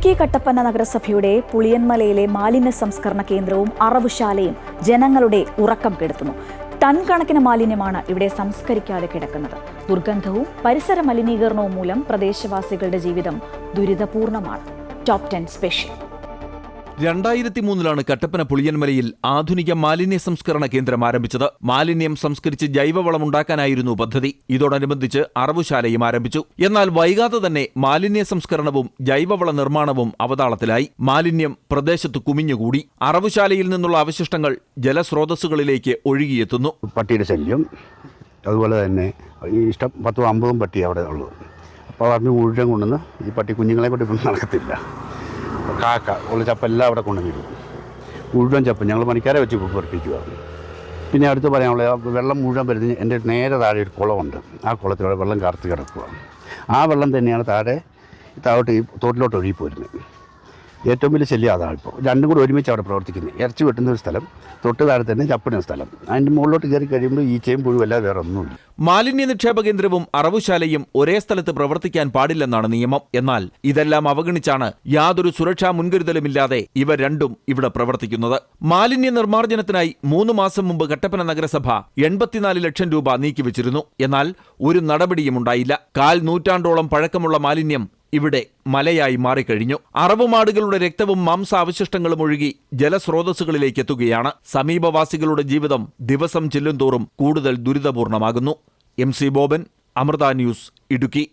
ഇടുക്കി കട്ടപ്പന നഗരസഭയുടെ പുളിയന്മലയിലെ മാലിന്യ സംസ്കരണ കേന്ദ്രവും അറവുശാലയും ജനങ്ങളുടെ ഉറക്കം കെടുത്തുന്നു. ടൺ കണക്കിന് മാലിന്യമാണ് ഇവിടെ സംസ്കരിക്കാതെ കിടക്കുന്നത്. ദുർഗന്ധവും പരിസര മലിനീകരണവും മൂലം പ്രദേശവാസികളുടെ ജീവിതം ദുരിതപൂർണമാണ്. Top 10 special. 2003 കട്ടപ്പന പുളിയന്മലയിൽ ആധുനിക മാലിന്യ സംസ്കരണ കേന്ദ്രം ആരംഭിച്ചത്. മാലിന്യം സംസ്കരിച്ച് ജൈവവളം ഉണ്ടാക്കാനായിരുന്നു പദ്ധതി. ഇതോടനുബന്ധിച്ച് അറവുശാലയും ആരംഭിച്ചു. എന്നാൽ വൈകാതെ തന്നെ മാലിന്യ സംസ്കരണവും ജൈവവള നിർമ്മാണവും അവതാളത്തിലായി. മാലിന്യം പ്രദേശത്ത് കുമിഞ്ഞുകൂടി. അറവുശാലയിൽ നിന്നുള്ള അവശിഷ്ടങ്ങൾ ജലസ്രോതസ്സുകളിലേക്ക് ഒഴുകിയെത്തുന്നു. പട്ടിയുടെ ശല്യം, അതുപോലെ തന്നെ ഈ ഇഷ്ടം 10-50 പട്ടി അവിടെ ഉള്ളൂ. അപ്പോൾ അതിന് മുഴുവൻ കൊണ്ടുവന്ന് ഈ പട്ടി കുഞ്ഞുങ്ങളെ കൊണ്ട് ഇപ്പം നടക്കത്തില്ല. കാക്ക ഉള്ള ചപ്പ് എല്ലാം അവിടെ കൊണ്ടുവന്നിടും. മുഴുവൻ ചപ്പ് ഞങ്ങൾ പണിക്കാരെ വെച്ച് പൊറിപ്പിക്കുക. പിന്നെ അടുത്ത് പറയാനുള്ള വെള്ളം മുഴുവൻ വരുന്നത് എൻ്റെ നേരെ താഴെ ഒരു കുളമുണ്ട്. ആ കുളത്തിലൂടെ വെള്ളം കറുത്ത് കിടക്കുക. ആ വെള്ളം തന്നെയാണ് താഴോട്ട് ഈ തോട്ടിലോട്ട് ഒഴുകി പോരുന്നത്. ഏറ്റവും വലിയ ശല്യം അതാണ്. ഇപ്പോൾ രണ്ടും കൂടി ഒരുമിച്ച് അവിടെ പ്രവർത്തിക്കുന്നത്. ഇറച്ചി വെട്ടുന്ന ഒരു സ്ഥലം, തൊട്ട് താഴെ തന്നെ ചപ്പിടുന്ന സ്ഥലം. അതിൻ്റെ മുകളിലോട്ട് കയറി കഴിയുമ്പോൾ ഈച്ചയും പുഴുവല്ല, വേറെ ഒന്നുമില്ല. മാലിന്യ നിക്ഷേപ കേന്ദ്രവും അറവുശാലയും ഒരേ സ്ഥലത്ത് പ്രവർത്തിക്കാൻ പാടില്ലെന്നാണ് നിയമം. എന്നാൽ ഇതെല്ലാം അവഗണിച്ചാണ് യാതൊരു സുരക്ഷാ മുൻകരുതലുമില്ലാതെ ഇവ രണ്ടും ഇവിടെ പ്രവർത്തിക്കുന്നത്. മാലിന്യ നിർമ്മാർജ്ജനത്തിനായി 3 മാസം മുമ്പ് കട്ടപ്പന നഗരസഭ 84 ലക്ഷം രൂപ നീക്കിവച്ചിരുന്നു. എന്നാൽ ഒരു നടപടിയും ഉണ്ടായില്ല. 1/4 നൂറ്റാണ്ടോളം പഴക്കമുള്ള മാലിന്യം ഇവിടെ മലയായി മാറിക്കഴിഞ്ഞു. അറവുമാടുകളുടെ രക്തവും മാംസാവശിഷ്ടങ്ങളും ഒഴുകി ജലസ്രോതസ്സുകളിലേക്ക് എത്തുകയാണ്. സമീപവാസികളുടെ ജീവിതം ദിവസം ചെല്ലുംതോറും കൂടുതൽ ദുരിതപൂർണമാകുന്നു. MC Boban, Amrita news, Idukki.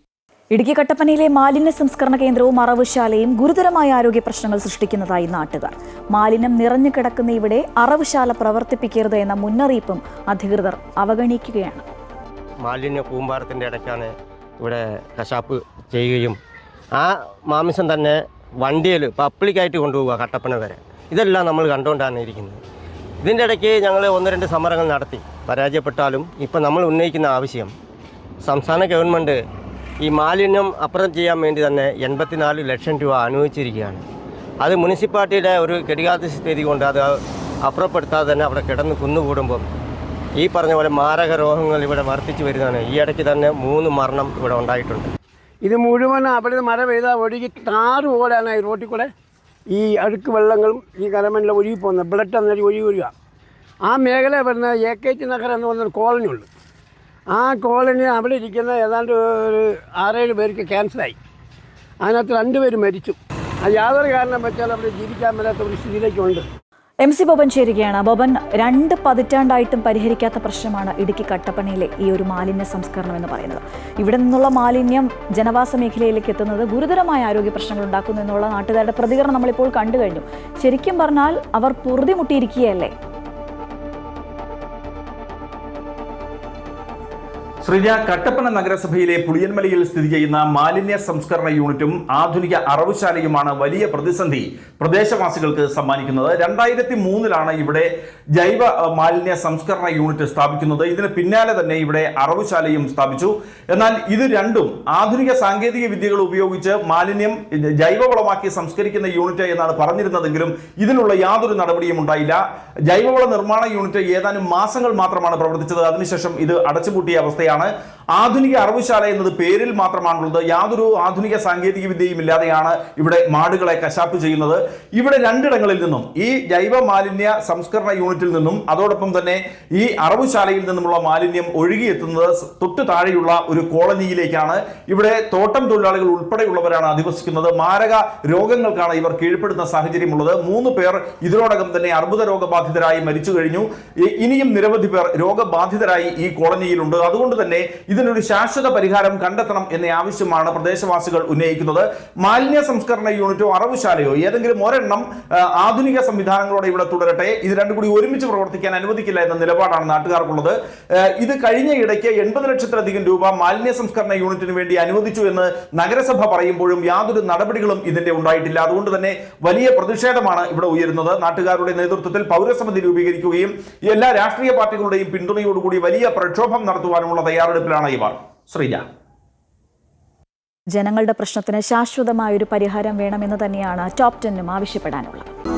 ഇടുക്കി കട്ടപ്പനയിലെ മാലിന്യ സംസ്കരണ കേന്ദ്രവും അറവുശാലയും ഗുരുതരമായ ആരോഗ്യ പ്രശ്നങ്ങൾ സൃഷ്ടിക്കുന്നതായി നാട്ടുകാർ. മാലിന്യം നിറഞ്ഞു കിടക്കുന്ന ഇവിടെ അറവുശാല പ്രവർത്തിപ്പിക്കരുത് എന്ന മുന്നറിയിപ്പും അധികൃതർ അവഗണിക്കുകയാണ്. മാലിന്യ കൂമ്പാരത്തിൻ്റെ ഇടയ്ക്കാണ് ഇവിടെ കശാപ്പ് ചെയ്യുകയും ആ മാംസം തന്നെ വണ്ടിയിൽ പബ്ലിക്കായിട്ട് കൊണ്ടുപോവുക കട്ടപ്പന വരെ. ഇതെല്ലാം നമ്മൾ കണ്ടുകൊണ്ടാണ് ഇരിക്കുന്നത്. ഇതിൻ്റെ ഇടയ്ക്ക് ഞങ്ങൾ 1-2 സമരങ്ങൾ നടത്തി. പരാജയപ്പെട്ടാലും ഇപ്പം നമ്മൾ ഉന്നയിക്കുന്ന ആവശ്യം, സംസ്ഥാന ഗവൺമെൻറ് ഈ മാലിന്യം അപ്പുറം ചെയ്യാൻ വേണ്ടി തന്നെ 84 ലക്ഷം രൂപ അനുവദിച്ചിരിക്കുകയാണ്. അത് മുനിസിപ്പാലിറ്റിയുടെ ഒരു കെടുകാത്ത സ്ഥിതി കൊണ്ട് അത് അപ്പുറപ്പെടുത്താതെ തന്നെ അവിടെ കിടന്ന് കുന്നുകൂടുമ്പം ഈ പറഞ്ഞ പോലെ മാരക രോഗങ്ങൾ ഇവിടെ വർദ്ധിച്ചു വരുന്നതാണ്. ഈ ഇടയ്ക്ക് തന്നെ 3 മരണം ഇവിടെ ഉണ്ടായിട്ടുണ്ട്. ഇത് മുഴുവൻ അവിടെ മഴ പെയ്താൽ ഒഴുകി താറ് പോലെയാണ് ഈ റോട്ടിൽ കൂടെ ഈ അഴുക്ക് വെള്ളങ്ങളും ഈ കരമനിലെ ഒഴുകി പോകുന്നത്. ബ്ലഡ് അന്നേരം ഒഴുകി വരിക. ആ മേഖല വരുന്ന AKT നഗർ എന്ന് പറഞ്ഞൊരു കോളനി ഉണ്ട്. ആ കോളനി അവിടെ ഇരിക്കുന്ന ഏതാണ്ട് ഒരു 6-7 പേർക്ക് ക്യാൻസറായി. അതിനകത്ത് 2 പേര് മരിച്ചു. അത് യാതൊരു കാരണം വെച്ചാൽ അവിടെ ജീവിക്കാൻ മേലാത്ത ഒരു സ്ഥിതിയിലേക്കുണ്ട്. MC ബോബൻ ചേരുകയാണ്. ബോബൻ, 2 പതിറ്റാണ്ടായിട്ടും പരിഹരിക്കാത്ത പ്രശ്നമാണ് ഇടുക്കി കട്ടപ്പനയിലെ ഈ ഒരു മാലിന്യ സംസ്കരണം എന്ന് പറയുന്നത്. ഇവിടെ നിന്നുള്ള മാലിന്യം ജനവാസ മേഖലയിലേക്ക് എത്തുന്നത് ഗുരുതരമായ ആരോഗ്യ പ്രശ്നങ്ങൾ ഉണ്ടാക്കുന്നു എന്നുള്ള നാട്ടുകാരുടെ പ്രതികരണം നമ്മളിപ്പോൾ കണ്ടു കഴിഞ്ഞു. ശരിക്കും പറഞ്ഞാൽ അവർ പൊറുതിമുട്ടിയിരിക്കുകയല്ലേ? ശ്രീജ, കട്ടപ്പന നഗരസഭയിലെ പുളിയന്മലയിൽ സ്ഥിതി ചെയ്യുന്ന മാലിന്യ സംസ്കരണ യൂണിറ്റും ആധുനിക അറവുശാലയുമാണ് വലിയ പ്രതിസന്ധി പ്രദേശവാസികൾക്ക് സമ്മാനിക്കുന്നത്. 2003 ഇവിടെ ജൈവ മാലിന്യ സംസ്കരണ യൂണിറ്റ് സ്ഥാപിക്കുന്നത്. ഇതിന് പിന്നാലെ തന്നെ ഇവിടെ അറവുശാലയും സ്ഥാപിച്ചു. എന്നാൽ ഇത് രണ്ടും ആധുനിക സാങ്കേതിക വിദ്യകൾ ഉപയോഗിച്ച് മാലിന്യം ജൈവവളമാക്കി സംസ്കരിക്കുന്ന യൂണിറ്റ് എന്നാണ് പറഞ്ഞിരുന്നതെങ്കിലും ഇതിനുള്ള യാതൊരു നടപടിയും ഉണ്ടായില്ല. ജൈവവള നിർമ്മാണ യൂണിറ്റ് ഏതാനും മാസങ്ങൾ മാത്രമാണ് പ്രവർത്തിച്ചത്. അതിനുശേഷം ഇത് അടച്ചുപൂട്ടിയ അവസ്ഥയാണ്. ആധുനിക അറവുശാല എന്നത് പേരിൽ മാത്രമാണുള്ളത്. യാതൊരു ആധുനിക സാങ്കേതിക വിദ്യയും ഇല്ലാതെയാണ് ഇവിടെ മാടുകളെ കശാപ്പ് ചെയ്യുന്നത്. ഇവിടെ 2 ഇടങ്ങളിൽ നിന്നും, ഈ ജൈവ മാലിന്യ സംസ്കരണ യൂണിറ്റിൽ നിന്നും അതോടൊപ്പം തന്നെ ഈ അറവുശാലയിൽ നിന്നുമുള്ള മാലിന്യം ഒഴുകിയെത്തുന്നത് തൊട്ട് താഴെയുള്ള ഒരു കോളനിയിലേക്കാണ്. ഇവിടെ തോട്ടം തൊഴിലാളികൾ ഉൾപ്പെടെയുള്ളവരാണ് അധിവസിക്കുന്നത്. മാരക രോഗങ്ങൾക്കാണ് ഇവർ കീഴ്പ്പെടുന്ന സാഹചര്യമുള്ളത്. 3 പേർ ഇതിനോടകം തന്നെ അർബുദ രോഗബാധിതരായി മരിച്ചു കഴിഞ്ഞു. ഇനിയും നിരവധി പേർ രോഗബാധിതരായി ഈ കോളനിയിലുണ്ട്. അതുകൊണ്ട് തന്നെ ഇതിനൊരു ശാശ്വത പരിഹാരം കണ്ടെത്തണം എന്ന ആവശ്യമാണ് പ്രദേശവാസികൾ ഉന്നയിക്കുന്നത്. മാലിന്യ സംസ്കരണ യൂണിറ്റോ അറവുശാലയോ ഏതെങ്കിലും ഒരെണ്ണം ആധുനിക സംവിധാനങ്ങളോടെ ഇവിടെ തുടരട്ടെ. ഇത് രണ്ടും കൂടി ഒരുമിച്ച് പ്രവർത്തിക്കാൻ അനുവദിക്കില്ല എന്ന നിലപാടാണ് നാട്ടുകാർക്കുള്ളത്. ഇത് കഴിഞ്ഞ ഇടയ്ക്ക് 80 ലക്ഷത്തിലധികം രൂപ മാലിന്യ സംസ്കരണ യൂണിറ്റിന് വേണ്ടി അനുവദിച്ചു എന്ന് നഗരസഭ പറയുമ്പോഴും യാതൊരു നടപടികളും ഇതിന്റെ ഉണ്ടായിട്ടില്ല. അതുകൊണ്ട് തന്നെ വലിയ പ്രതിഷേധമാണ് ഇവിടെ ഉയരുന്നത്. നാട്ടുകാരുടെ നേതൃത്വത്തിൽ പൗരസമിതി രൂപീകരിക്കുകയും എല്ലാ രാഷ്ട്രീയ പാർട്ടികളുടെയും പിന്തുണയോടുകൂടി വലിയ പ്രക്ഷോഭം നടത്തുവാനുമുള്ള തയ്യാറെടുപ്പിലാണ് ഇവർ. ശ്രീജ, ജനങ്ങളുടെ പ്രശ്നത്തിന് ശാശ്വതമായൊരു പരിഹാരം വേണമെന്ന് തന്നെയാണ് ടോപ്പ് 10 ആവശ്യപ്പെടാനുള്ളത്.